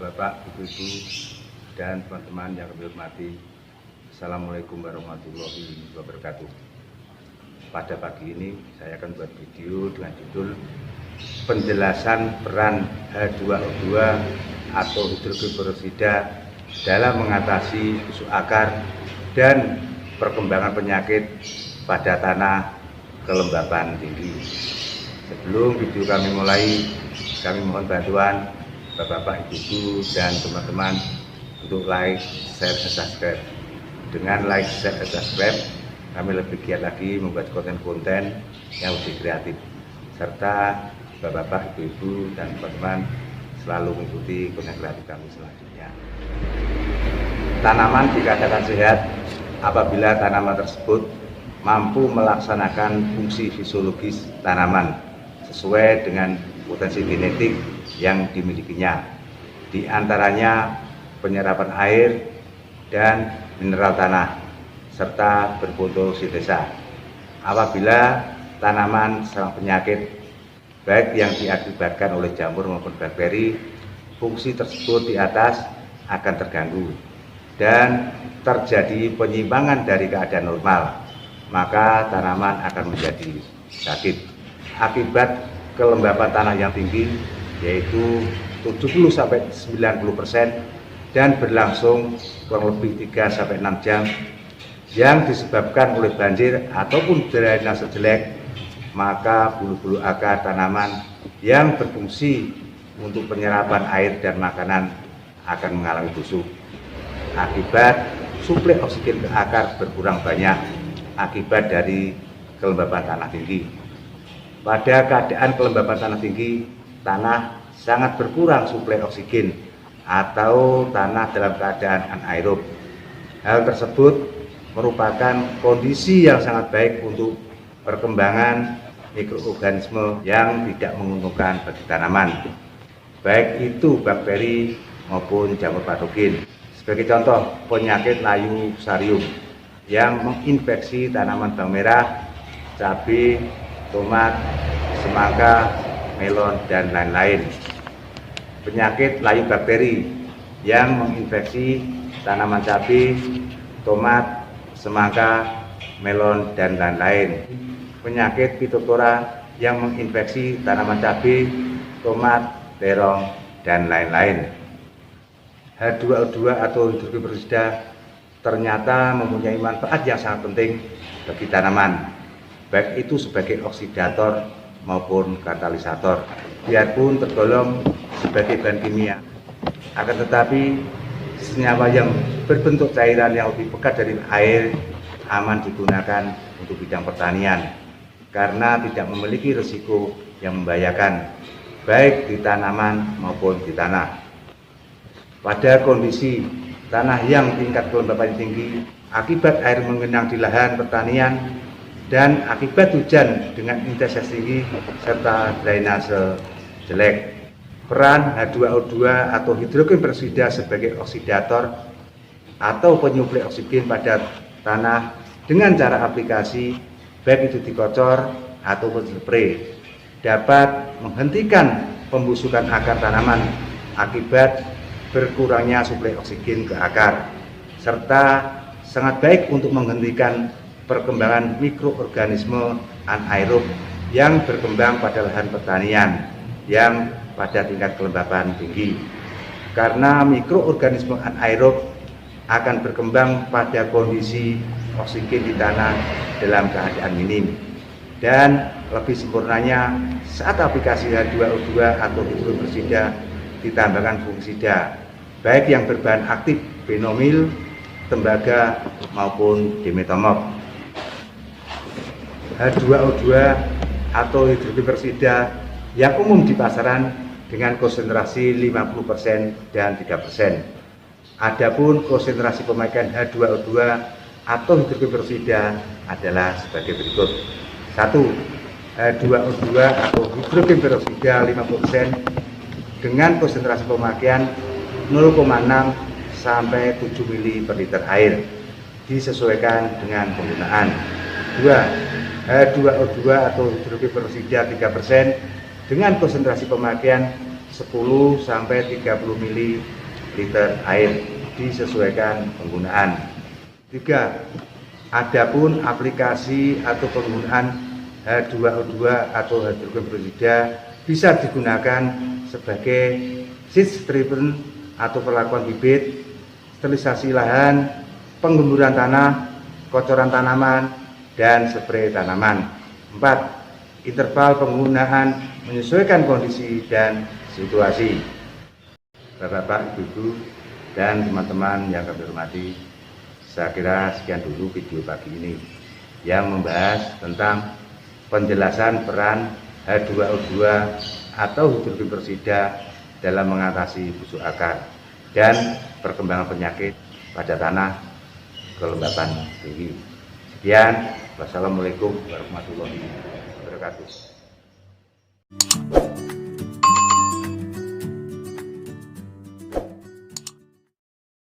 Bapak-bapak, ibu-ibu, dan teman-teman yang kami hormati. Assalamualaikum warahmatullahi wabarakatuh. Pada pagi ini saya akan buat video dengan judul penjelasan peran H2O2 atau hidrogen peroksida dalam mengatasi busuk akar dan perkembangan penyakit pada tanah kelembapan tinggi. Sebelum video kami mulai, kami mohon bantuan Bapak-bapak, ibu-ibu, dan teman-teman untuk like, share, dan subscribe. Dengan like, share, dan subscribe, kami lebih giat lagi membuat konten-konten yang lebih kreatif, serta Bapak-bapak, ibu-ibu, dan teman-teman selalu mengikuti konten kreatif kami selanjutnya. Tanaman dikatakan sehat apabila tanaman tersebut mampu melaksanakan fungsi fisiologis tanaman sesuai dengan potensi genetik yang dimilikinya, di antaranya penyerapan air dan mineral tanah, serta berfotosintesa. Apabila tanaman serang penyakit, baik yang diakibatkan oleh jamur maupun bakteri, fungsi tersebut di atas akan terganggu dan terjadi penyimpangan dari keadaan normal, maka tanaman akan menjadi sakit akibat kelembapan tanah yang tinggi, yaitu 70-90% dan berlangsung kurang lebih 3-6 jam, yang disebabkan oleh banjir ataupun drainase jelek, maka bulu-bulu akar tanaman yang berfungsi untuk penyerapan air dan makanan akan mengalami busuk. Akibat suplai oksigen ke akar berkurang banyak akibat dari kelembapan tanah tinggi. Pada keadaan kelembapan tanah tinggi, tanah sangat berkurang suplai oksigen atau tanah dalam keadaan anaerob. Hal tersebut merupakan kondisi yang sangat baik untuk perkembangan mikroorganisme yang tidak menguntungkan bagi tanaman, baik itu bakteri maupun jamur patogen. Sebagai contoh, penyakit layu fusarium yang menginfeksi tanaman bawang merah, cabai, tomat, semangka, melon, dan lain-lain. Penyakit layu bakteri yang menginfeksi tanaman cabai, tomat, semangka, melon, dan lain-lain. Penyakit Phytophthora yang menginfeksi tanaman cabai, tomat, terong, dan lain-lain. H2O2 atau hidrogen peroksida ternyata mempunyai manfaat yang sangat penting bagi tanaman, baik itu sebagai oksidator maupun katalisator, biarpun tergolong sebagai bahan kimia. Akan tetapi senyawa yang berbentuk cairan yang lebih pekat dari air aman digunakan untuk bidang pertanian karena tidak memiliki risiko yang membahayakan baik di tanaman maupun di tanah. Pada kondisi tanah yang tingkat kelembapan tinggi akibat air mengenang di lahan pertanian dan akibat hujan dengan intensitas tinggi serta drainase jelek, peran H2O2 atau hidrogen peroksida sebagai oksidator atau penyuplai oksigen pada tanah dengan cara aplikasi baik itu dikocor ataupun spray dapat menghentikan pembusukan akar tanaman akibat berkurangnya suplai oksigen ke akar, serta sangat baik untuk menghentikan perkembangan mikroorganisme anaerob yang berkembang pada lahan pertanian yang pada tingkat kelembapan tinggi. Karena mikroorganisme anaerob akan berkembang pada kondisi oksigen di tanah dalam keadaan minim, dan lebih sempurnanya saat aplikasi H2O2 atau hidrogen peroksida ditambahkan fungisida, baik yang berbahan aktif benomil, tembaga maupun dimetomop. H2O2 atau hidrogen peroksida yang umum di pasaran dengan konsentrasi 50% dan 3%. Adapun konsentrasi pemakaian H2O2 atau hidrogen peroksida adalah sebagai berikut. 1. H2O2 atau hidrogen peroksida 50% dengan konsentrasi pemakaian 0,6 sampai 7 ml per liter air, disesuaikan dengan penggunaan. 2. H2O2 atau hidrogen peroksida 3% dengan konsentrasi pemakaian 10 sampai 30 ml air, disesuaikan penggunaan. 3. Adapun aplikasi atau penggunaan H2O2 atau hidrogen peroksida bisa digunakan sebagai seed treatment atau perlakuan bibit, sterilisasi lahan, penggemburan tanah, kocoran tanaman, dan spray tanaman. 4. Interval penggunaan menyesuaikan kondisi dan situasi. Bapak-bapak, ibu-ibu, dan teman-teman yang kami hormati, saya kira sekian dulu video pagi ini yang membahas tentang penjelasan peran H2O2 atau hidrogen peroksida dalam mengatasi busuk akar dan perkembangan penyakit pada tanah kelembapan tinggi. Sekian, wassalamualaikum warahmatullahi wabarakatuh.